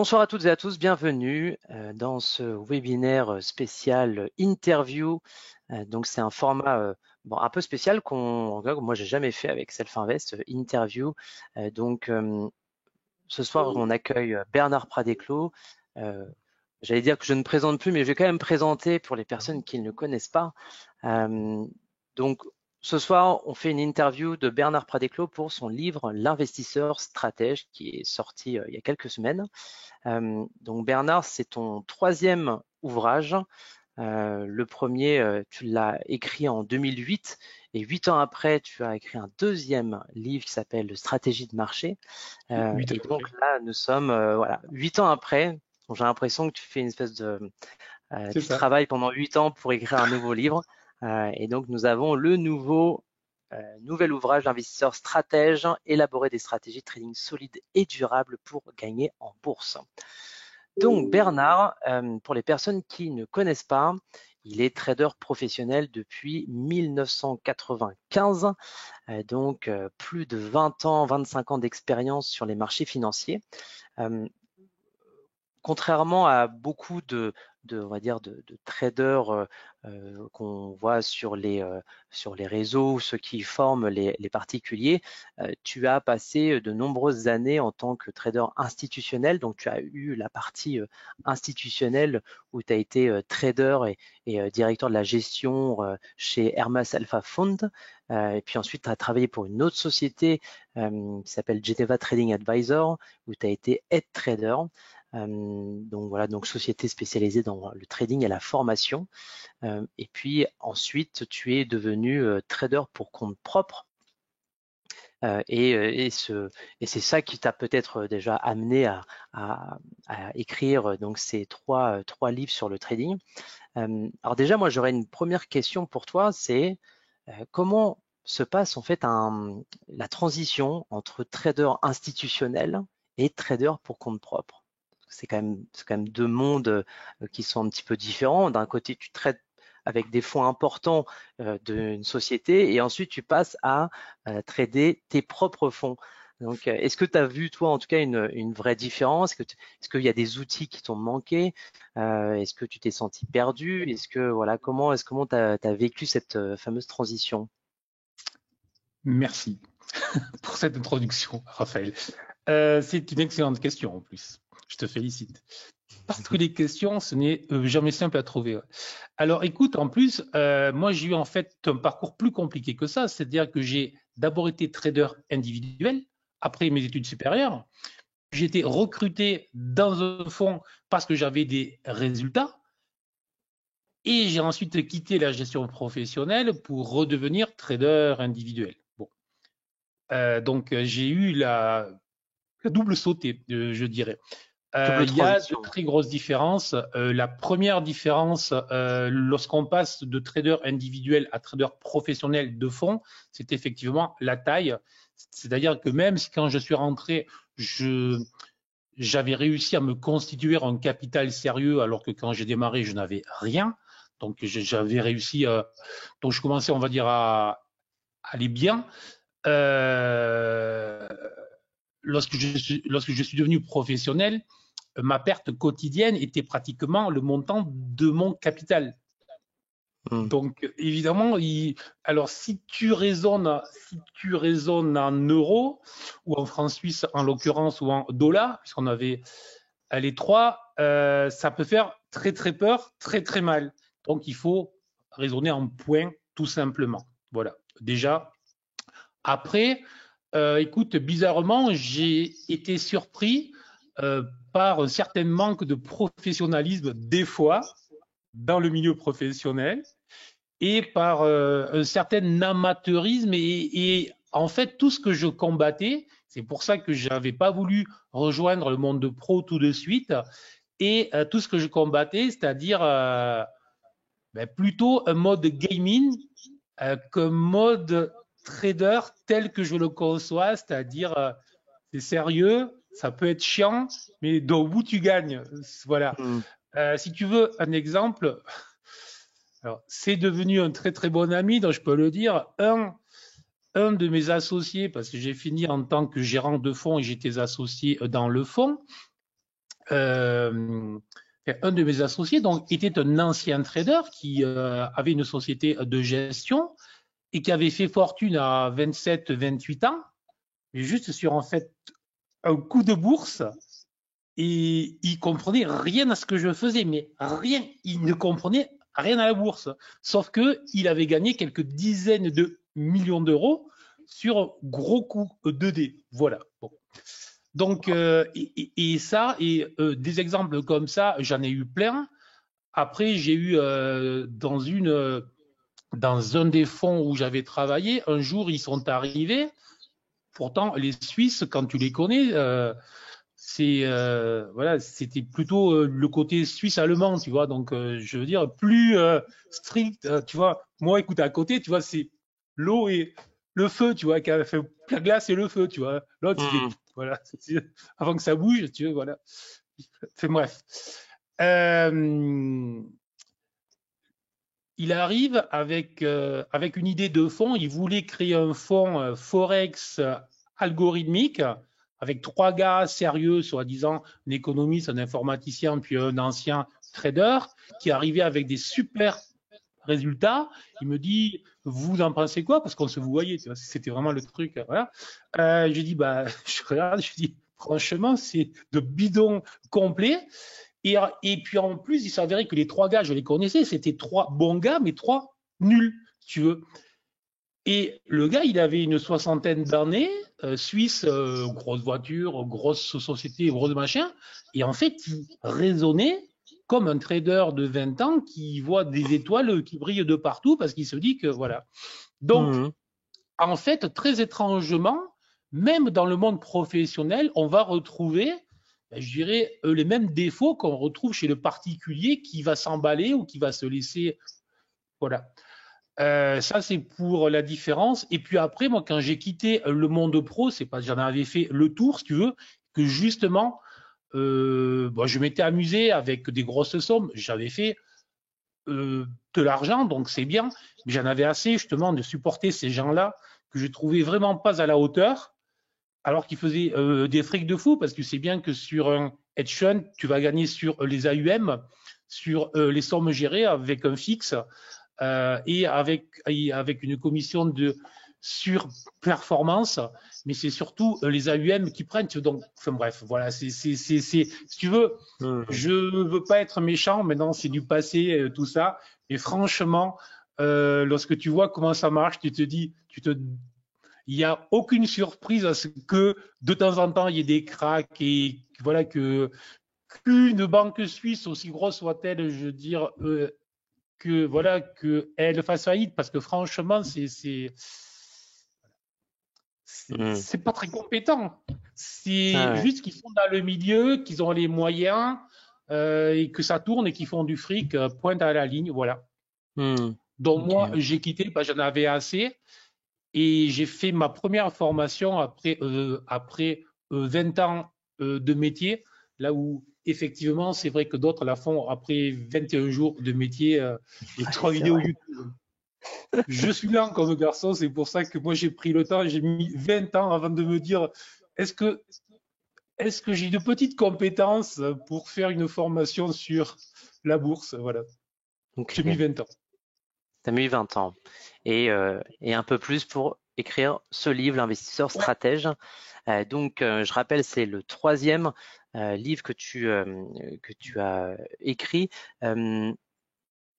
Bonsoir à toutes et à tous, bienvenue dans ce webinaire spécial interview. Donc c'est un format un peu spécial que moi j'ai jamais fait avec Self Invest interview. Ce soir on accueille Bernard Pradeclos. J'allais dire que je ne présente plus, mais je vais quand même présenter pour les personnes qui ne le connaissent pas. Donc ce soir, on fait une interview de Bernard Pradeclos pour son livre L'investisseur stratège qui est sorti il y a quelques semaines. Donc Bernard, c'est ton troisième ouvrage. Le premier, tu l'as écrit en 2008 et 8 ans après, tu as écrit un deuxième livre qui s'appelle Stratégie de marché. Et donc là, nous sommes 8 ans après. J'ai l'impression que tu fais une espèce de tu travailles pendant 8 ans pour écrire un nouveau livre. Et donc nous avons le nouvel ouvrage Investisseur stratège, élaborer des stratégies de trading solides et durables pour gagner en bourse. Donc Bernard, pour les personnes qui ne connaissent pas, il est trader professionnel depuis 1995, donc plus de 20 ans, 25 ans d'expérience sur les marchés financiers. Contrairement à beaucoup de traders qu'on voit sur les réseaux, ceux qui forment les particuliers, tu as passé de nombreuses années en tant que trader institutionnel. Donc, tu as eu la partie institutionnelle où tu as été trader et directeur de la gestion chez Hermes Alpha Fund. Et puis ensuite, tu as travaillé pour une autre société qui s'appelle Geneva Trading Advisor, où tu as été head trader. Donc société spécialisée dans le trading et la formation. Et puis ensuite, tu es devenu trader pour compte propre. Et c'est ça qui t'a peut-être déjà amené à écrire donc ces trois livres sur le trading. Alors déjà, moi, j'aurais une première question pour toi, c'est comment se passe en fait la transition entre trader institutionnel et trader pour compte propre? C'est quand même deux mondes qui sont un petit peu différents. D'un côté, tu traites avec des fonds importants d'une société et ensuite tu passes à trader tes propres fonds. Donc, est-ce que tu as vu, toi, en tout cas, une vraie différence? Est-ce qu'il y a des outils qui t'ont manqué? Est-ce que tu t'es senti perdu? Comment tu as vécu cette fameuse transition? Merci pour cette introduction, Raphaël. C'est une excellente question en plus. Je te félicite. Parce que les questions, ce n'est jamais simple à trouver. Alors écoute, en plus, moi j'ai eu en fait un parcours plus compliqué que ça. C'est-à-dire que j'ai d'abord été trader individuel après mes études supérieures. J'ai été recruté dans un fonds parce que j'avais des résultats. Et j'ai ensuite quitté la gestion professionnelle pour redevenir trader individuel. Bon. Donc j'ai eu la double sautée, je dirais. Il y a de très grosses différences. La première différence, lorsqu'on passe de trader individuel à trader professionnel de fonds, c'est effectivement la taille. C'est-à-dire que même si quand je suis rentré, j'avais réussi à me constituer un capital sérieux, alors que quand j'ai démarré, je n'avais rien. Donc j'avais réussi, donc je commençais, on va dire, à aller bien. Lorsque je suis devenu professionnel, ma perte quotidienne était pratiquement le montant de mon capital. Donc évidemment, alors si tu raisonnes en euros ou en francs suisses en l'occurrence ou en dollars, puisqu'on avait les trois, ça peut faire très très peur, très très mal. Donc il faut raisonner en points tout simplement. Voilà. Déjà. Après, écoute, bizarrement, j'ai été surpris par un certain manque de professionnalisme des fois dans le milieu professionnel et par un certain amateurisme et en fait tout ce que je combattais, c'est pour ça que je n'avais pas voulu rejoindre le monde de pro tout de suite et tout ce que je combattais, c'est-à-dire plutôt un mode gaming qu'un mode trader tel que je le conçois, c'est-à-dire c'est sérieux, ça peut être chiant, mais au bout tu gagnes. Voilà. Si tu veux un exemple, alors c'est devenu un très très bon ami, donc je peux le dire. Un de mes associés, parce que j'ai fini en tant que gérant de fonds et j'étais associé dans le fonds, un de mes associés donc, était un ancien trader qui avait une société de gestion et qui avait fait fortune à 27, 28 ans, mais juste sur en fait un coup de bourse. Et il comprenait rien à ce que je faisais, mais rien. Il ne comprenait rien à la bourse. Sauf que il avait gagné quelques dizaines de millions d'euros sur un gros coup de dés. Voilà. Bon. Donc, et ça, et des exemples comme ça, j'en ai eu plein. Après, j'ai eu dans un des fonds où j'avais travaillé, un jour, ils sont arrivés. Pourtant, les Suisses, quand tu les connais, voilà, c'était plutôt le côté suisse-allemand, tu vois. Donc, je veux dire, plus strict, tu vois. Moi, écoute, à côté, tu vois, c'est l'eau et le feu, tu vois, qui a fait la glace et le feu, tu vois. L'autre, il fait, voilà, avant que ça bouge, tu vois, voilà. Enfin, bref. Il arrive avec une idée de fond. Il voulait créer un fonds Forex algorithmique avec 3 gars sérieux, soi-disant un économiste, un informaticien, puis un ancien trader, qui arrivait avec des super résultats. Il me dit, vous en pensez quoi? Parce qu'on se voyait, c'était vraiment le truc. Voilà. Je dis, bah, je regarde, je dis, franchement, c'est de bidon complet. Et puis en plus, il s'avérait que les 3 gars, je les connaissais, c'était 3 bons gars, mais 3 nuls, si tu veux. Et le gars, il avait une soixantaine d'années, suisse, grosse voiture, grosse société, gros machin. Et en fait, il raisonnait comme un trader de 20 ans qui voit des étoiles qui brillent de partout parce qu'il se dit que voilà. Donc, en fait, très étrangement, même dans le monde professionnel, on va retrouver, je dirais, les mêmes défauts qu'on retrouve chez le particulier qui va s'emballer ou qui va se laisser. Voilà. Ça, c'est pour la différence. Et puis après, moi, quand j'ai quitté le monde pro, c'est pas, j'en avais fait le tour, si tu veux, que justement, je m'étais amusé avec des grosses sommes. J'avais fait de l'argent, donc c'est bien. Mais j'en avais assez, justement, de supporter ces gens-là que je trouvais vraiment pas à la hauteur, alors qu'ils faisaient des frics de fou, parce que c'est bien que sur un hedge fund, tu vas gagner sur les AUM, sur les sommes gérées avec un fixe et avec une commission de surperformance, mais c'est surtout les AUM qui prennent. Donc, enfin bref, voilà, si tu veux, je veux pas être méchant, maintenant c'est du passé, tout ça, et franchement, lorsque tu vois comment ça marche, tu te dis, il n'y a aucune surprise à ce que de temps en temps il y ait des cracks et voilà qu'une banque suisse aussi grosse soit-elle, je veux dire, que voilà qu'elle fasse faillite parce que franchement c'est pas très compétent. C'est juste qu'ils sont dans le milieu, qu'ils ont les moyens et que ça tourne et qu'ils font du fric pointe à la ligne, voilà. Donc moi j'ai quitté, j'en avais assez. Et j'ai fait ma première formation après 20 ans de métier, là où effectivement, c'est vrai que d'autres la font après 21 jours de métier et 3 vidéos YouTube. Je suis lent comme garçon, c'est pour ça que moi j'ai pris le temps, j'ai mis 20 ans avant de me dire est-ce que j'ai de petites compétences pour faire une formation sur la bourse, voilà. J'ai mis 20 ans. Tu as mis 20 ans. Et un peu plus pour écrire ce livre, L'investisseur stratège. Donc, je rappelle, c'est le 3e livre que tu as écrit.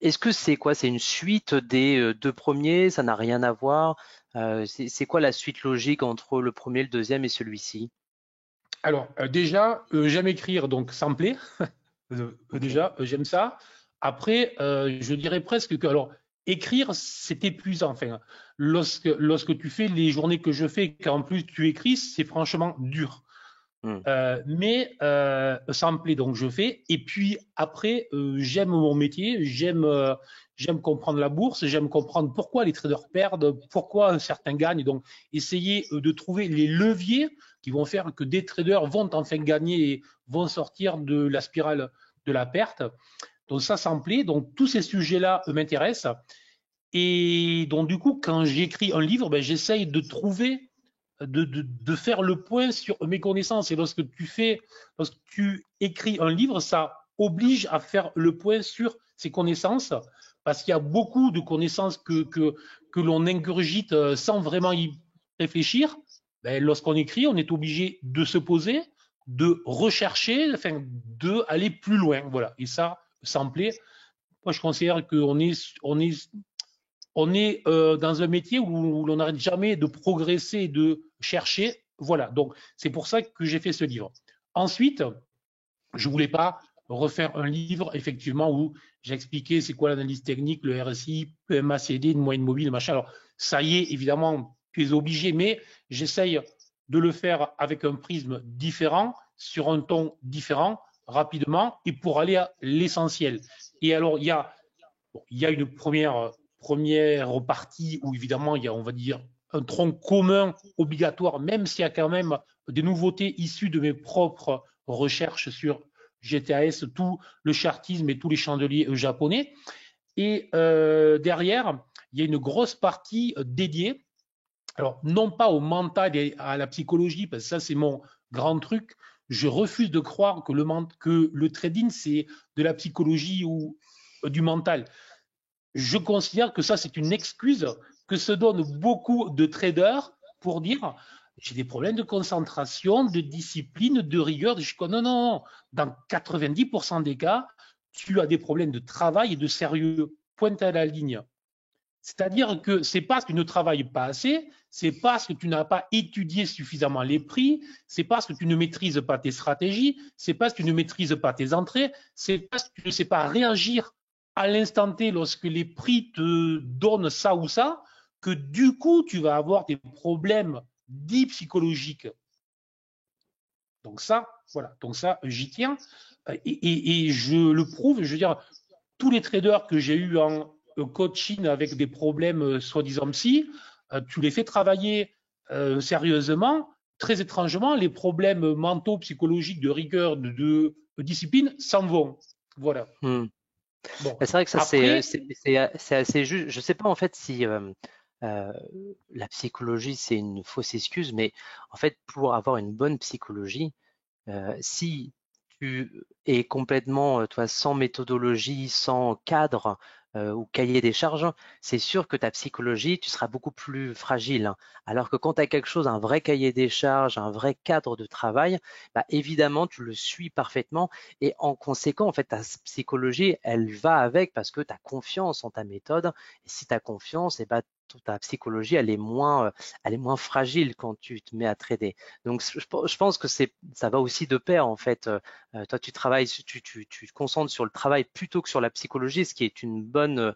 Est-ce que c'est quoi? C'est une suite des 2 premiers? Ça n'a rien à voir? C'est quoi la suite logique entre le premier, le 2e et celui-ci? Alors, déjà, j'aime écrire, donc ça me plaît. Déjà, j'aime ça. Après, je dirais presque que, alors, écrire, c'est épuisant. Enfin, lorsque tu fais les journées que je fais, qu'en plus tu écris, c'est franchement dur. Mais ça me plaît, donc je fais. Et puis après, j'aime mon métier, j'aime comprendre la bourse, j'aime comprendre pourquoi les traders perdent, pourquoi certains gagnent. Donc, essayer de trouver les leviers qui vont faire que des traders vont enfin gagner et vont sortir de la spirale de la perte. Donc ça me plaît. Donc tous ces sujets-là m'intéressent. Et donc du coup, quand j'écris un livre, j'essaye de trouver de faire le point sur mes connaissances. Et lorsque tu écris un livre, ça oblige à faire le point sur ses connaissances, parce qu'il y a beaucoup de connaissances que l'on ingurgite sans vraiment y réfléchir. Ben, lorsqu'on écrit, on est obligé de se poser, de rechercher, enfin, de aller plus loin. Voilà. Et ça me plaît. Moi, je considère qu'on est dans un métier où l'on n'arrête jamais de progresser et de chercher. Voilà, donc c'est pour ça que j'ai fait ce livre. Ensuite, je ne voulais pas refaire un livre, effectivement, où j'expliquais c'est quoi l'analyse technique, le RSI, PMA, CD, une moyenne mobile, machin. Alors, ça y est, évidemment, tu es obligé, mais j'essaye de le faire avec un prisme différent, sur un ton différent, rapidement, et pour aller à l'essentiel. Et alors, il y a une première partie où évidemment il y a, on va dire, un tronc commun obligatoire, même s'il y a quand même des nouveautés issues de mes propres recherches sur GTAS, tout le chartisme et tous les chandeliers japonais. Et derrière, il y a une grosse partie dédiée, alors non pas au mental et à la psychologie, parce que ça c'est mon grand truc. Je refuse de croire que le trading c'est de la psychologie ou du mental. Je considère que ça, c'est une excuse que se donnent beaucoup de traders pour dire j'ai des problèmes de concentration, de discipline, de rigueur. Non, non, dans 90% des cas, tu as des problèmes de travail et de sérieux. Pointe à la ligne. C'est-à-dire que c'est parce que tu ne travailles pas assez, c'est parce que tu n'as pas étudié suffisamment les prix, c'est parce que tu ne maîtrises pas tes stratégies, c'est parce que tu ne maîtrises pas tes entrées, c'est parce que tu ne sais pas réagir à l'instant T lorsque les prix te donnent ça ou ça, que du coup, tu vas avoir des problèmes dits psychologiques. Donc ça, voilà. Donc ça, j'y tiens. Et je le prouve, je veux dire, tous les traders que j'ai eu en coaching avec des problèmes soi-disant psy, tu les fais travailler sérieusement. Très étrangement, les problèmes mentaux, psychologiques, de rigueur, de discipline s'en vont. Voilà. Bon. C'est vrai que ça, après, c'est assez juste. Je ne sais pas en fait si la psychologie, c'est une fausse excuse, mais en fait, pour avoir une bonne psychologie, si tu es complètement, toi, sans méthodologie, sans cadre ou cahier des charges, c'est sûr que ta psychologie, tu seras beaucoup plus fragile. Alors que quand tu as quelque chose, un vrai cahier des charges, un vrai cadre de travail, bah, évidemment, tu le suis parfaitement et en conséquent, en fait, ta psychologie, elle va avec parce que tu as confiance en ta méthode. Et si tu as confiance, et bah, ta psychologie, elle est moins fragile quand tu te mets à trader. Donc, je pense que ça va aussi de pair en fait. Toi, tu travailles, tu te concentres sur le travail plutôt que sur la psychologie, ce qui est une bonne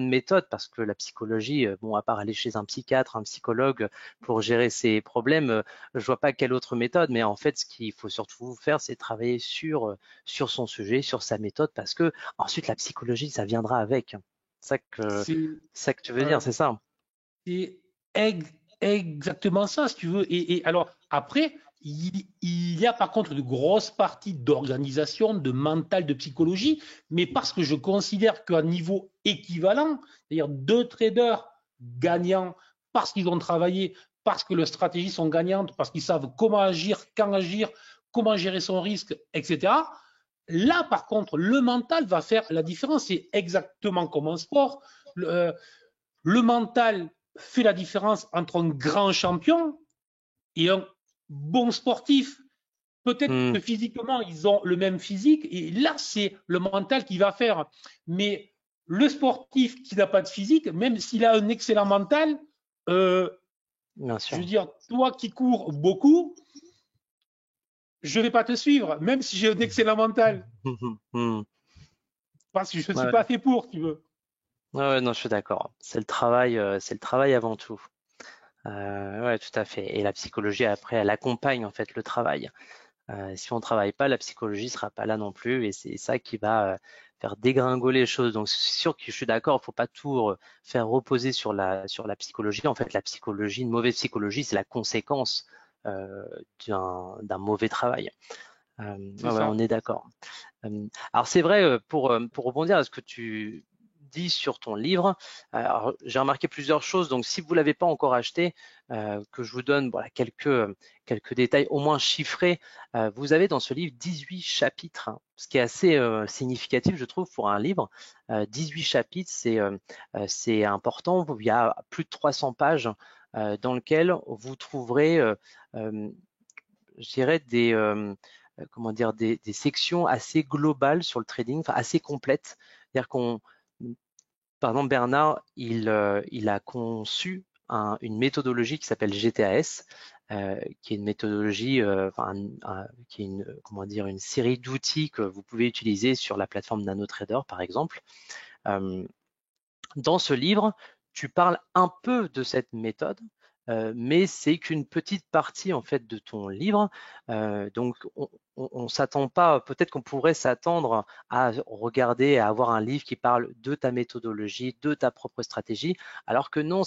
méthode parce que la psychologie, bon, à part aller chez un psychiatre, un psychologue pour gérer ses problèmes, je vois pas quelle autre méthode. Mais en fait, ce qu'il faut surtout faire, c'est travailler sur son sujet, sur sa méthode, parce que ensuite la psychologie, ça viendra avec. C'est ça que tu veux dire, c'est ça? c'est exactement ça, si tu veux. Et alors, après, il y a par contre une grosse partie d'organisation, de mental, de psychologie, mais parce que je considère qu'à niveau équivalent, c'est-à-dire deux traders gagnants parce qu'ils ont travaillé, parce que leurs stratégies sont gagnantes, parce qu'ils savent comment agir, quand agir, comment gérer son risque, etc. Là, par contre, le mental va faire la différence. C'est exactement comme en sport. Le mental fait la différence entre un grand champion et un bon sportif. Peut-être que physiquement, ils ont le même physique et là, c'est le mental qui va faire. Mais le sportif qui n'a pas de physique, même s'il a un excellent mental, je veux dire, toi qui cours beaucoup, je ne vais pas te suivre, même si j'ai un excellent mental. Parce que je ne suis pas fait pour, tu veux. Ouais, non, je suis d'accord. C'est le travail avant tout. Ouais, tout à fait. Et la psychologie, après, elle accompagne en fait le travail. Si on travaille pas, la psychologie sera pas là non plus, et c'est ça qui va faire dégringoler les choses. Donc, c'est sûr que je suis d'accord, il faut pas tout faire reposer sur la psychologie. En fait, la psychologie, une mauvaise psychologie, c'est la conséquence d'un mauvais travail. Ouais, on est d'accord. Alors c'est vrai, pour rebondir à ce que tu dis sur ton livre. Alors, j'ai remarqué plusieurs choses. Donc, si vous l'avez pas encore acheté, que je vous donne voilà, quelques détails au moins chiffrés. Vous avez dans ce livre 18 chapitres, hein, ce qui est assez significatif, je trouve, pour un livre. 18 chapitres, c'est important. Il y a plus de 300 pages dans lesquelles vous trouverez, je dirais, comment dire, des sections assez globales sur le trading, enfin assez complètes. C'est-à-dire par exemple, Bernard, il a conçu une méthodologie qui s'appelle GTAS, qui est une méthodologie, qui est comment dire, une série d'outils que vous pouvez utiliser sur la plateforme NanoTrader, par exemple. Dans ce livre, tu parles un peu de cette méthode, mais c'est qu'une petite partie en fait de ton livre. Donc, on s'attend pas. Peut-être qu'on pourrait s'attendre à regarder, à avoir un livre qui parle de ta méthodologie, de ta propre stratégie, alors que non,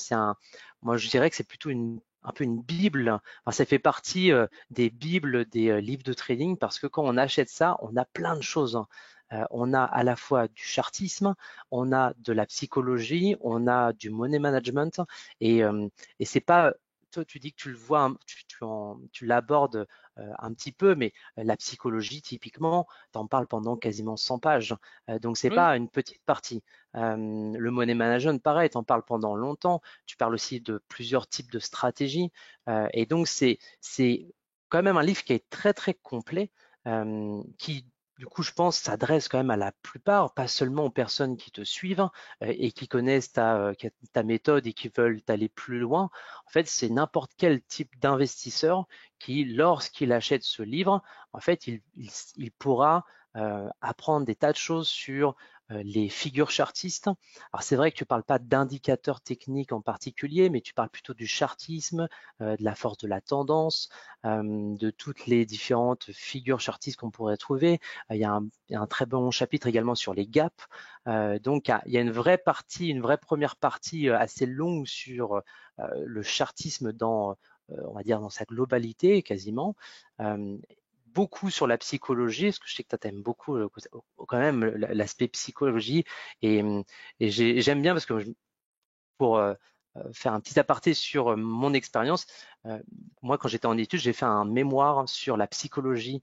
moi je dirais que c'est plutôt un peu une bible. Enfin, ça fait partie des bibles des livres de trading parce que quand on achète ça, on a plein de choses. On a à la fois du chartisme, on a de la psychologie, on a du money management et c'est pas. Toi, tu dis que tu le vois, tu l'abordes un petit peu, mais la psychologie, typiquement, tu en parles pendant quasiment 100 pages. Donc, c'est Oui. pas une petite partie. Le money management, pareil, tu en parles pendant longtemps. Tu parles aussi de plusieurs types de stratégies. Et donc, c'est quand même un livre qui est très, très complet, qui du coup, je pense, s'adresse quand même à la plupart, pas seulement aux personnes qui te suivent et qui connaissent ta méthode et qui veulent aller plus loin. En fait, c'est n'importe quel type d'investisseur qui, lorsqu'il achète ce livre, en fait, il pourra apprendre des tas de choses sur les figures chartistes. Alors, c'est vrai que tu ne parles pas d'indicateurs techniques en particulier, mais tu parles plutôt du chartisme, de la force de la tendance, de toutes les différentes figures chartistes qu'on pourrait trouver. Il y a un très bon chapitre également sur les gaps. Donc, il y a une vraie partie, une vraie première partie assez longue sur le chartisme on va dire, dans sa globalité quasiment. Beaucoup sur la psychologie, parce que je sais que tu aimes beaucoup quand même l'aspect psychologie. Et, j'aime bien parce que pour faire un petit aparté sur mon expérience, moi quand j'étais en études, j'ai fait un mémoire sur la psychologie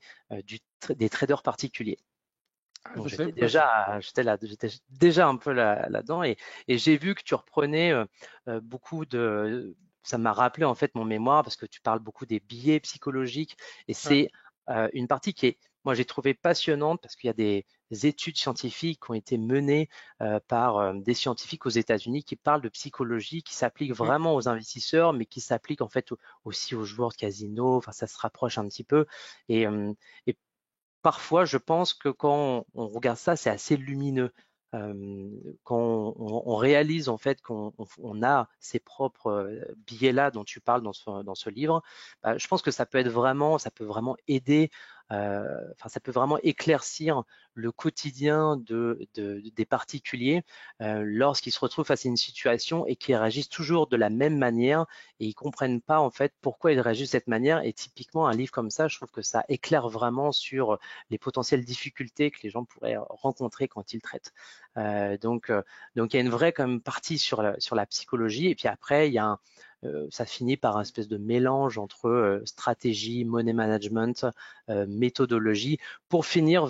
des traders particuliers. Ah, Donc je savais j'étais pas ça. j'étais déjà un peu là-dedans et j'ai vu que tu reprenais beaucoup ça m'a rappelé en fait mon mémoire parce que tu parles beaucoup des biais psychologiques et Ouais. c'est une partie moi j'ai trouvé passionnante parce qu'il y a des études scientifiques qui ont été menées par des scientifiques aux États-Unis qui parlent de psychologie, qui s'appliquent Mm. vraiment aux investisseurs, mais qui s'appliquent en fait aussi aux joueurs de casino. Enfin, ça se rapproche un petit peu et, et parfois, je pense que quand on regarde ça, c'est assez lumineux. Quand on réalise en fait qu'on a ces propres biais-là dont tu parles dans ce livre, bah, je pense que ça peut vraiment aider, enfin ça peut vraiment éclaircir le quotidien des particuliers lorsqu'ils se retrouvent face à une situation et qu'ils réagissent toujours de la même manière et ils comprennent pas en fait pourquoi ils réagissent de cette manière. Et typiquement, un livre comme ça, je trouve que ça éclaire vraiment sur les potentielles difficultés que les gens pourraient rencontrer quand ils traitent. Donc il y a une vraie quand même partie sur la psychologie et puis après il y a ça finit par un espèce de mélange entre stratégie, money management, méthodologie, pour finir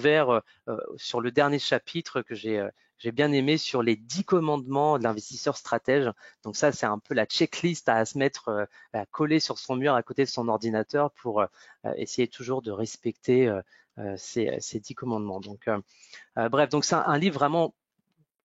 sur le dernier chapitre que j'ai bien aimé sur les 10 commandements de l'investisseur stratège. Donc ça, c'est un peu la checklist à se mettre, à coller sur son mur à côté de son ordinateur pour essayer toujours de respecter ces 10 commandements. Donc, bref, donc c'est un livre vraiment,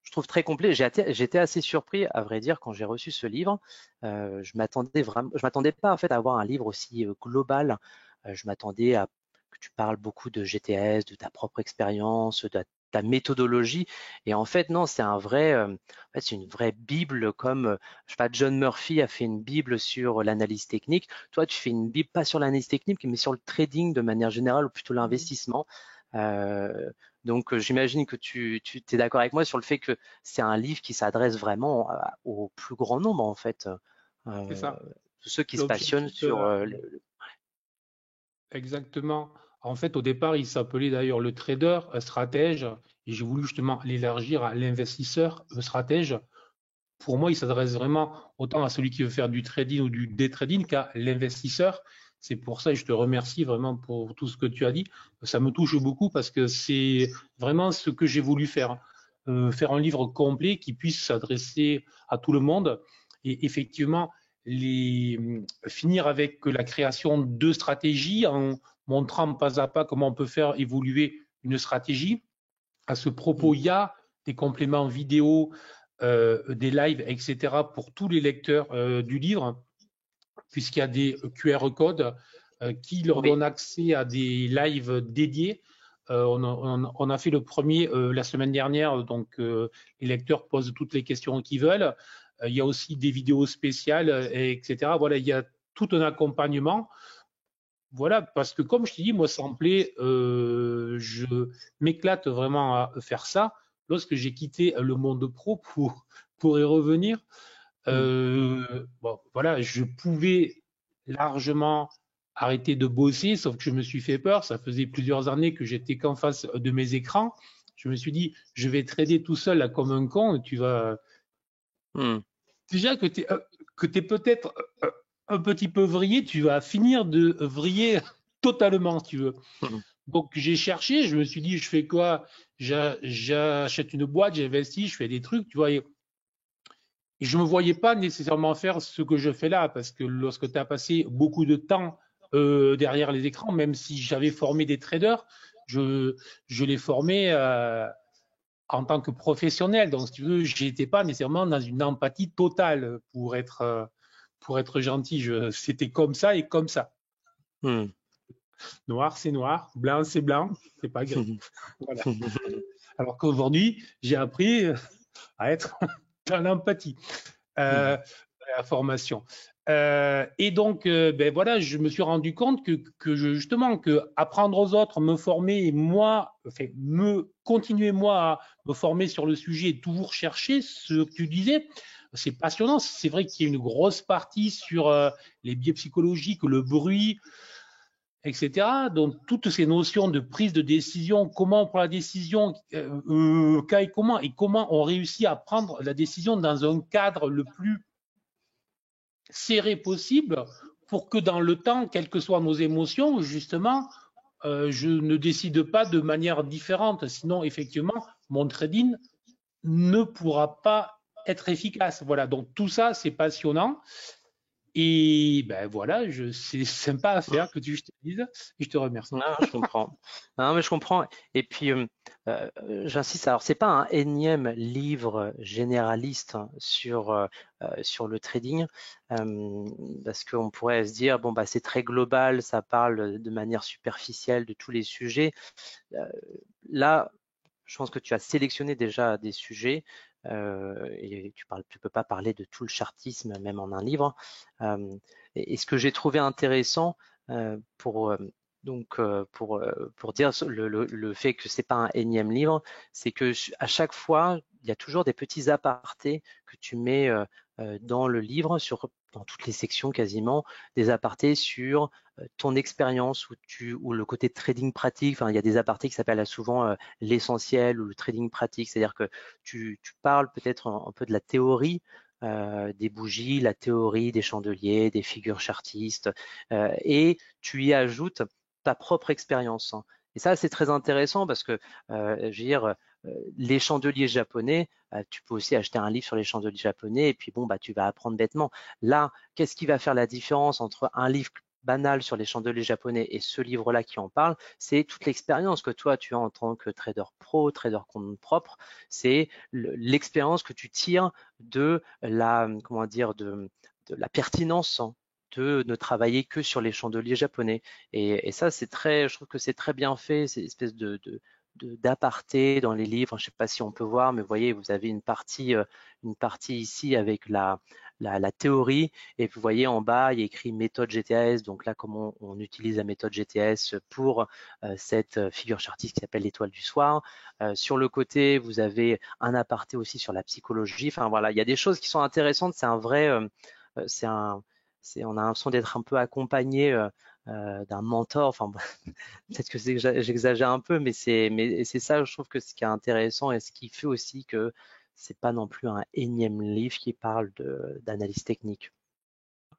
je trouve très complet. J'étais assez surpris, à vrai dire, quand j'ai reçu ce livre. Je m'attendais pas en fait à avoir un livre aussi global. Je m'attendais à que tu parles beaucoup de GTS, de ta propre expérience, de ta méthodologie. Et en fait, non, c'est une vraie bible comme, je sais pas, John Murphy a fait une bible sur l'analyse technique. Toi, tu fais une bible pas sur l'analyse technique, mais sur le trading de manière générale ou plutôt l'investissement. Euh, donc, j'imagine que tu es d'accord avec moi sur le fait que c'est un livre qui s'adresse vraiment au plus grand nombre, en fait, C'est euh, ça. tous ceux qui se passionnent L'objectif, sur exactement. En fait, au départ, il s'appelait d'ailleurs le trader stratège, et j'ai voulu justement l'élargir à l'investisseur stratège. Pour moi, il s'adresse vraiment autant à celui qui veut faire du trading ou du day trading qu'à l'investisseur. C'est pour ça que je te remercie vraiment pour tout ce que tu as dit. Ça me touche beaucoup parce que c'est vraiment ce que j'ai voulu faire. Faire un livre complet qui puisse s'adresser à tout le monde et effectivement finir avec la création de stratégies en montrant pas à pas comment on peut faire évoluer une stratégie. À ce propos, il y a des compléments vidéo, des lives, etc. pour tous les lecteurs du livre, puisqu'il y a des QR codes qui leur Oui, donnent accès à des lives dédiés. On a fait le premier la semaine dernière, donc les lecteurs posent toutes les questions qu'ils veulent. Il y a aussi des vidéos spéciales, etc. Voilà, il y a tout un accompagnement. Voilà, parce que comme je te dis, moi, ça me plaît, je m'éclate vraiment à faire ça. Lorsque j'ai quitté le monde pro pour y revenir, bon, voilà, je pouvais largement arrêter de bosser, sauf que je me suis fait peur. Ça faisait plusieurs années que j'étais qu'en face de mes écrans. Je me suis dit, je vais trader tout seul là, comme un con. Et tu vas déjà que tu es peut-être un petit peu vrillé, tu vas finir de vriller totalement, si tu veux. Donc j'ai cherché, je me suis dit, je fais quoi? J'achète une boîte, j'investis, je fais des trucs, tu vois. Et je ne me voyais pas nécessairement faire ce que je fais là, parce que lorsque tu as passé beaucoup de temps derrière les écrans, même si j'avais formé des traders, je les formais en tant que professionnel. Donc, si tu veux, j'étais pas nécessairement dans une empathie totale pour être gentil. C'était comme ça et comme ça. Noir, c'est noir. Blanc, c'est blanc. C'est pas gris. Voilà. Alors qu'aujourd'hui, j'ai appris à être dans l'empathie. La formation. Et donc, ben voilà, je me suis rendu compte justement que apprendre aux autres, me former, et moi, enfin, continuer moi à me former sur le sujet et toujours chercher ce que tu disais, c'est passionnant. C'est vrai qu'il y a une grosse partie sur les biais psychologiques, le bruit, etc. Donc, toutes ces notions de prise de décision, comment on prend la décision, quand et comment on réussit à prendre la décision dans un cadre le plus serré possible pour que dans le temps, quelles que soient nos émotions, justement, je ne décide pas de manière différente. Sinon, effectivement, mon trading ne pourra pas être efficace. Voilà, donc tout ça, c'est passionnant. Et ben voilà, c'est sympa à faire que je te dise. Et je te remercie. non, je comprends. Non, mais je comprends. Et puis, j'insiste, alors c'est pas un énième livre généraliste hein, sur le trading, parce qu'on pourrait se dire, bon, bah, c'est très global, ça parle de manière superficielle de tous les sujets. Euh, Là, je pense que tu as sélectionné déjà des sujets et tu peux pas parler de tout le chartisme même en un livre. Et ce que j'ai trouvé intéressant pour pour dire le fait que c'est pas un énième livre, c'est que à chaque fois il y a toujours des petits apartés que tu mets dans le livre dans toutes les sections quasiment, des apartés sur ton expérience ou le côté trading pratique. Enfin, il y a des apartés qui s'appellent souvent l'essentiel ou le trading pratique, c'est-à-dire que tu parles peut-être un peu de la théorie des bougies, la théorie des chandeliers, des figures chartistes, et tu y ajoutes ta propre expérience. Hein. Et ça, c'est très intéressant parce que, je veux dire, les chandeliers japonais, tu peux aussi acheter un livre sur les chandeliers japonais et puis bon, bah, tu vas apprendre bêtement. Là, qu'est-ce qui va faire la différence entre un livre banal sur les chandeliers japonais et ce livre-là qui en parle? C'est toute l'expérience que toi, tu as en tant que trader pro, trader compte propre. C'est l'expérience que tu tires de la, comment dire, de la pertinence hein, de ne travailler que sur les chandeliers japonais. Et ça, je trouve que c'est très bien fait, c'est une espèce d'aparté dans les livres. Je ne sais pas si on peut voir, mais vous voyez, vous avez une partie ici avec la théorie, et vous voyez en bas, il y a écrit méthode GTS. Donc là, comment on utilise la méthode GTS pour cette figure chartiste qui s'appelle l'étoile du soir. Sur le côté, vous avez un aparté aussi sur la psychologie. Enfin voilà, il y a des choses qui sont intéressantes. C'est un vrai, on a l'impression d'être un peu accompagné d'un mentor. Enfin, peut-être que j'exagère un peu, mais c'est ça, je trouve que ce qui est intéressant et ce qui fait aussi que c'est pas non plus un énième livre qui parle d'analyse technique.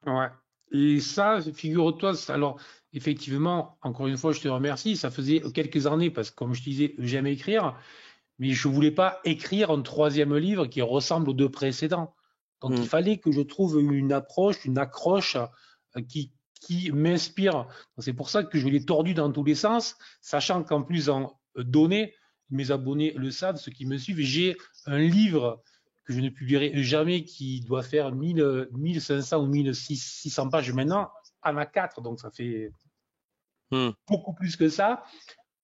Ouais. Et ça, figure-toi, alors effectivement, encore une fois, je te remercie. Ça faisait quelques années, parce que comme je disais, j'aime écrire, mais je voulais pas écrire un troisième livre qui ressemble aux deux précédents. Donc il fallait que je trouve une approche, une accroche qui m'inspire. C'est pour ça que je l'ai tordu dans tous les sens, sachant qu'en plus en données, mes abonnés le savent, ceux qui me suivent, j'ai un livre que je ne publierai jamais qui doit faire 1500 ou 1600 pages maintenant, en A4, donc ça fait beaucoup plus que ça,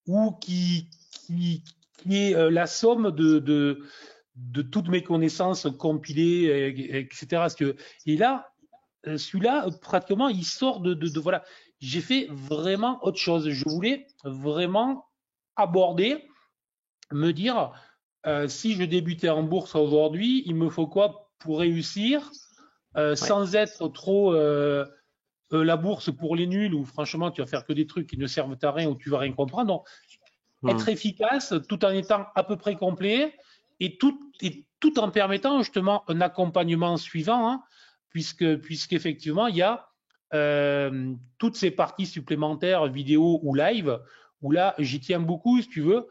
ou qui est la somme de toutes mes connaissances compilées, etc. Et là, celui-là, pratiquement, il sort voilà. J'ai fait vraiment autre chose. Je voulais vraiment aborder, me dire, si je débutais en bourse aujourd'hui, il me faut quoi pour réussir, sans être trop la bourse pour les nuls, où franchement, tu vas faire que des trucs qui ne servent à rien, où tu vas rien comprendre. Donc, être efficace tout en étant à peu près complet et tout en permettant justement un accompagnement suivant, hein, puisqu'effectivement, il y a toutes ces parties supplémentaires, vidéo ou live, où là, j'y tiens beaucoup, si tu veux.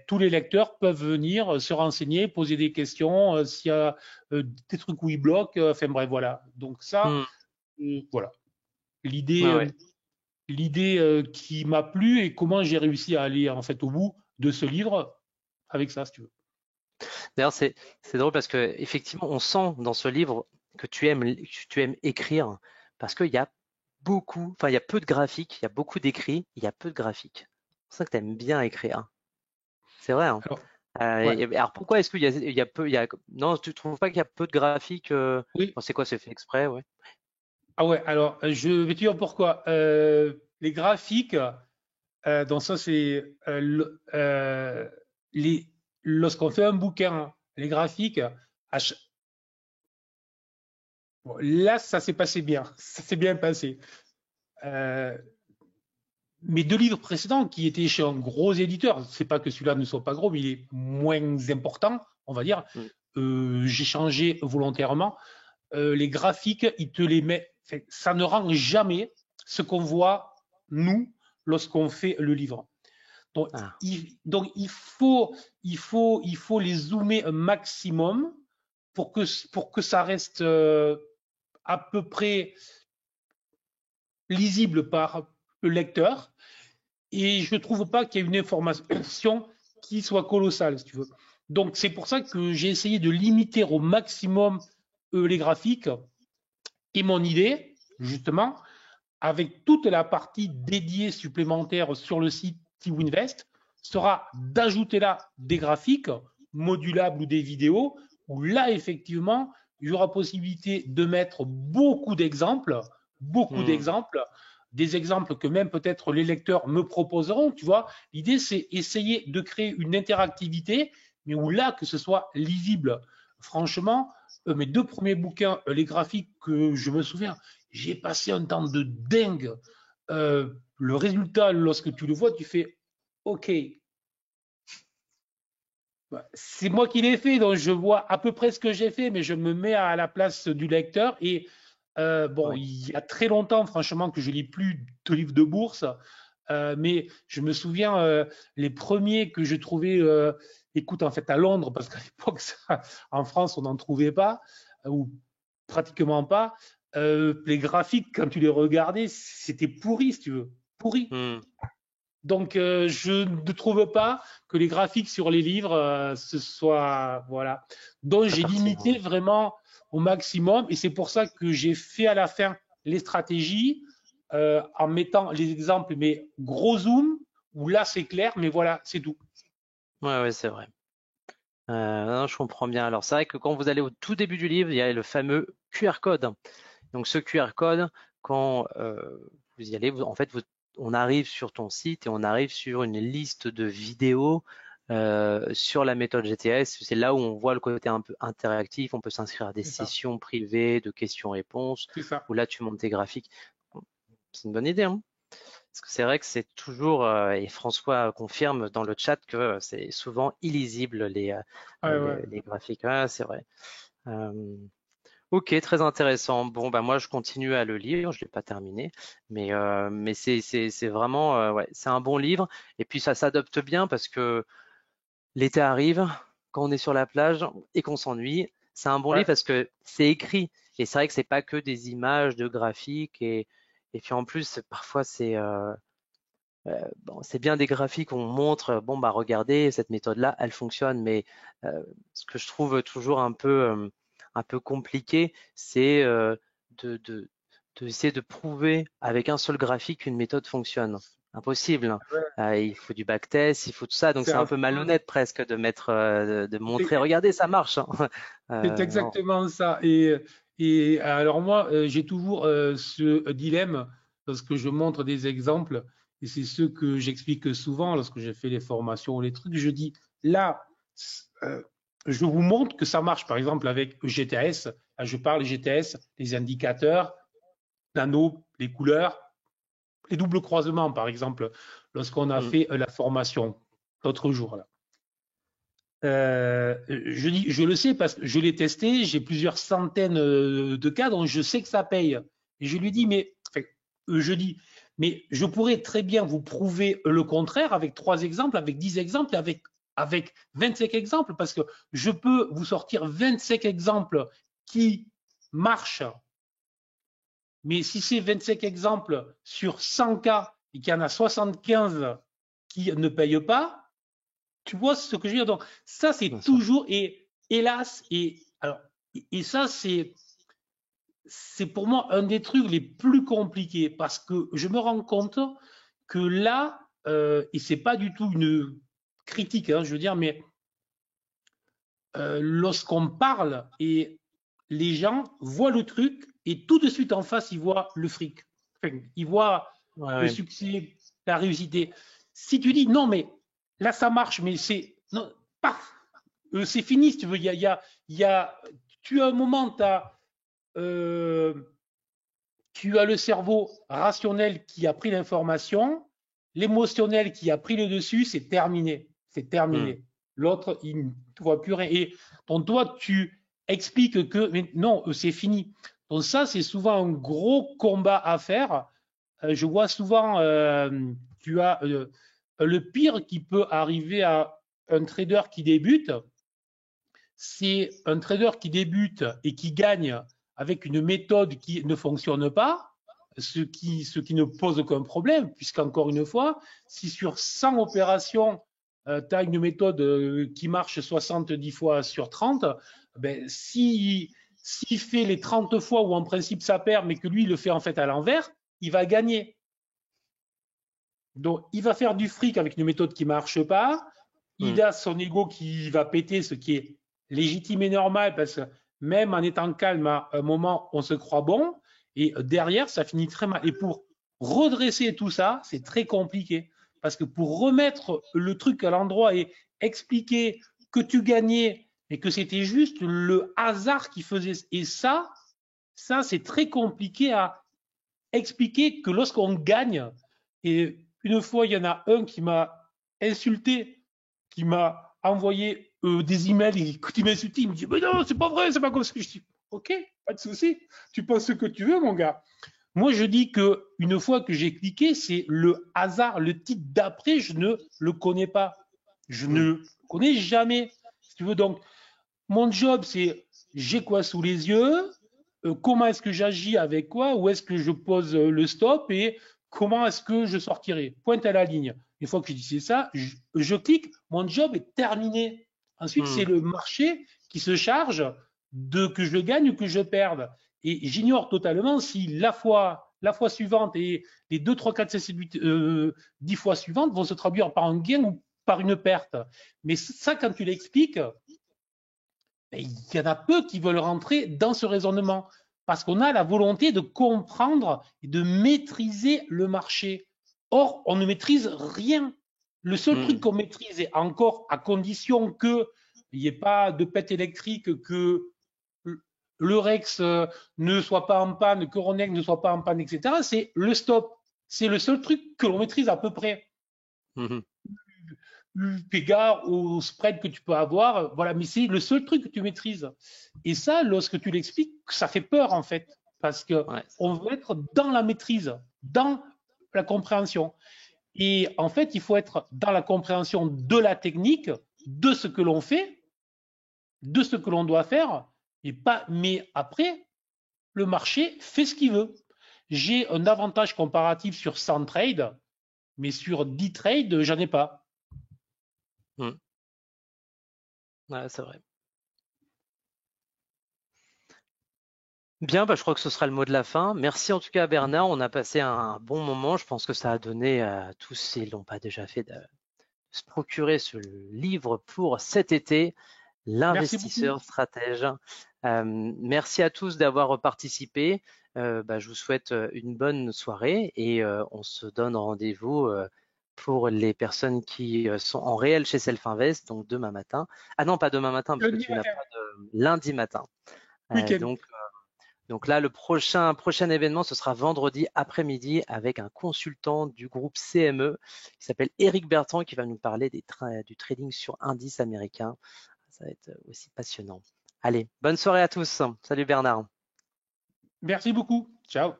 Tous les lecteurs peuvent venir se renseigner, poser des questions, s'il y a des trucs où ils bloquent, enfin bref, voilà. Donc ça, voilà. L'idée qui m'a plu et comment j'ai réussi à aller en fait au bout de ce livre avec ça, si tu veux. D'ailleurs, c'est drôle parce que effectivement, on sent dans ce livre que tu aimes écrire parce qu'il y a il y a peu de graphiques, il y a beaucoup d'écrits, il y a peu de graphiques. C'est pour ça que tu aimes bien écrire. C'est vrai, hein. Alors, ouais. Alors pourquoi est-ce qu'il y a peu, non, tu trouves pas qu'il y a peu de graphiques Oui. C'est quoi, c'est fait exprès, ouais. Ah ouais, alors je vais te dire pourquoi. Les graphiques, donc ça c'est lorsqu'on fait un bouquin, les graphiques, bon, là ça s'est passé bien, ça s'est bien passé. Mes deux livres précédents qui étaient chez un gros éditeur, c'est pas que celui-là ne soit pas gros, mais il est moins important, on va dire. J'ai changé volontairement. Les graphiques, il te les met. Ça ne rend jamais ce qu'on voit nous lorsqu'on fait le livre. Donc, il faut les zoomer un maximum pour que ça reste à peu près lisible par le lecteur. Et je ne trouve pas qu'il y ait une information qui soit colossale, si tu veux. Donc, c'est pour ça que j'ai essayé de limiter au maximum les graphiques. Et mon idée, justement, avec toute la partie dédiée supplémentaire sur le site TiWinvest, sera d'ajouter là des graphiques modulables ou des vidéos, où là, effectivement, il y aura possibilité de mettre beaucoup d'exemples, des exemples que même peut-être les lecteurs me proposeront, tu vois. L'idée, c'est essayer de créer une interactivité, mais où là, que ce soit lisible. Franchement, mes deux premiers bouquins, les graphiques que je me souviens, j'ai passé un temps de dingue. Le résultat, lorsque tu le vois, tu fais OK. C'est moi qui l'ai fait, donc je vois à peu près ce que j'ai fait, mais je me mets à la place du lecteur. Et il y a très longtemps, franchement, que je lis plus de livres de bourse, mais je me souviens les premiers que je trouvais, écoute, en fait, à Londres, parce qu'à l'époque, en France, on n'en trouvait pas, ou pratiquement pas. Les graphiques, quand tu les regardais, c'était pourri, si tu veux, pourri. Donc, je ne trouve pas que les graphiques sur les livres, ce soit, voilà. Donc, j'ai limité vraiment au maximum, et c'est pour ça que j'ai fait à la fin les stratégies en mettant les exemples, mais gros zoom, où là, c'est clair, mais voilà, c'est tout. Ouais, c'est vrai. Non, je comprends bien. Alors, c'est vrai que quand vous allez au tout début du livre, il y a le fameux QR code. Donc, ce QR code, quand vous y allez, en fait, on arrive sur ton site et on arrive sur une liste de vidéos sur la méthode GTS. C'est là où on voit le côté un peu interactif. On peut s'inscrire à des sessions privées de questions-réponses, où là, tu montes tes graphiques. c'est une bonne idée, hein. Parce que c'est vrai que c'est toujours, et François confirme dans le chat que c'est souvent illisible les graphiques. Ouais, c'est vrai. Ok, très intéressant. Bon, bah moi je continue à le lire, je l'ai pas terminé, mais c'est vraiment ouais, c'est un bon livre. Et puis ça s'adopte bien parce que l'été arrive, quand on est sur la plage et qu'on s'ennuie, c'est un bon livre parce que c'est écrit. Et c'est vrai que c'est pas que des images de graphiques et puis en plus parfois bon, c'est bien des graphiques où on montre, bon bah regardez cette méthode-là, elle fonctionne, mais ce que je trouve toujours un peu compliqué, c'est de, de, essayer de prouver avec un seul graphique qu'une méthode fonctionne. Impossible, hein. Il faut du backtest, il faut tout ça, donc c'est un peu malhonnête presque de mettre, de montrer, regardez, ça marche, hein. C'est exactement ça. Et alors moi, j'ai toujours ce dilemme lorsque je montre des exemples, et c'est ce que j'explique souvent lorsque je fais les formations ou les trucs. Je dis, là, je vous montre que ça marche, par exemple, avec GTS. Là, je parle GTS, les indicateurs, nano, les couleurs, les doubles croisements, par exemple, lorsqu'on a fait la formation l'autre jour, là. Je le sais parce que je l'ai testé, j'ai plusieurs centaines de cas, donc je sais que ça paye. Et je lui dis, mais je pourrais très bien vous prouver le contraire avec 3 exemples, avec 10 exemples, avec 25 exemples, parce que je peux vous sortir 25 exemples qui marchent. Mais si c'est 25 exemples sur 100 cas et qu'il y en a 75 qui ne payent pas, tu vois ce que je veux dire? Donc, ça, c'est toujours, et hélas, et ça, c'est pour moi un des trucs les plus compliqués parce que je me rends compte que là, et c'est pas du tout une critique, hein, je veux dire, mais lorsqu'on parle et les gens voient le truc et tout de suite en face, ils voient le fric. Enfin, ils voient le succès, la réussite. Si tu dis non, mais là, ça marche, mais c'est. Non, paf, c'est fini, si tu veux. Tu as un moment, tu as le cerveau rationnel qui a pris l'information, l'émotionnel qui a pris le dessus, c'est terminé. C'est terminé. L'autre, il ne voit plus rien. Et donc, toi, tu expliques que mais non, c'est fini. Donc, ça, c'est souvent un gros combat à faire. Je vois souvent, tu as le pire qui peut arriver à un trader qui débute, c'est un trader qui débute et qui gagne avec une méthode qui ne fonctionne pas, ce qui ne pose aucun problème, puisqu'encore une fois, si sur 100 opérations, tu as une méthode qui marche 70 fois sur 30, ben, s'il fait les 30 fois où en principe ça perd, mais que lui, il le fait en fait à l'envers, il va gagner. Donc, il va faire du fric avec une méthode qui ne marche pas. Il a son ego qui va péter, ce qui est légitime et normal, parce que même en étant calme, à un moment, on se croit bon. Et derrière, ça finit très mal. Et pour redresser tout ça, c'est très compliqué. Parce que pour remettre le truc à l'endroit et expliquer que tu gagnais et que c'était juste le hasard qui faisait. Et ça c'est très compliqué à expliquer que lorsqu'on gagne, et une fois, il y en a un qui m'a insulté, qui m'a envoyé des emails, et quand il m'a insulté, il me dit, mais non, c'est pas vrai, c'est pas comme ça. Je dis, ok, pas de souci, tu penses ce que tu veux, mon gars. Moi, je dis que une fois que j'ai cliqué, c'est le hasard, le titre d'après, je ne le connais pas. Je ne le connais jamais. Si tu veux, donc, mon job, c'est j'ai quoi sous les yeux, comment est-ce que j'agis avec quoi, où est-ce que je pose le stop et comment est-ce que je sortirai. Pointe à la ligne. Une fois que je dis ça, je clique, mon job est terminé. Ensuite, c'est le marché qui se charge de que je gagne ou que je perde. Et j'ignore totalement si la fois suivante et les 2, 3, 4, 5, 7, 8, 10 fois suivantes vont se traduire par un gain ou par une perte. Mais ça, quand tu l'expliques, il y en a peu qui veulent rentrer dans ce raisonnement parce qu'on a la volonté de comprendre et de maîtriser le marché. Or, on ne maîtrise rien. Le seul truc qu'on maîtrise, et encore à condition qu'il n'y ait pas de pète électrique, que Rex ne soit pas en panne, que Ronex ne soit pas en panne, etc. C'est le stop. C'est le seul truc que l'on maîtrise à peu près. Pégard au spread que tu peux avoir, voilà, mais c'est le seul truc que tu maîtrises. Et ça, lorsque tu l'expliques, ça fait peur en fait, parce que on veut être dans la maîtrise, dans la compréhension. Et en fait, il faut être dans la compréhension de la technique, de ce que l'on fait, de ce que l'on doit faire, et pas. Mais après, le marché fait ce qu'il veut. J'ai un avantage comparatif sur 100 trades, mais sur 10 trades, j'en ai pas. Ouais, c'est vrai. Bien, je crois que ce sera le mot de la fin. Merci en tout cas à Bernard. On a passé un bon moment. Je pense que ça a donné à tous ceux qui ne l'ont pas déjà fait de se procurer ce livre pour cet été, L'investisseur stratège. Merci à tous d'avoir participé. Je vous souhaite une bonne soirée et on se donne rendez-vous pour les personnes qui sont en réel chez Self-Invest, donc demain matin. Ah non, pas demain matin, parce que tu n'as pas de lundi matin. Donc là, le prochain événement, ce sera vendredi après-midi avec un consultant du groupe CME qui s'appelle Éric Bertrand qui va nous parler du trading sur indices américains. Ça va être aussi passionnant. Allez, bonne soirée à tous. Salut Bernard. Merci beaucoup. Ciao.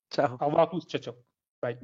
Ciao. Au revoir à tous. Ciao, ciao. Bye.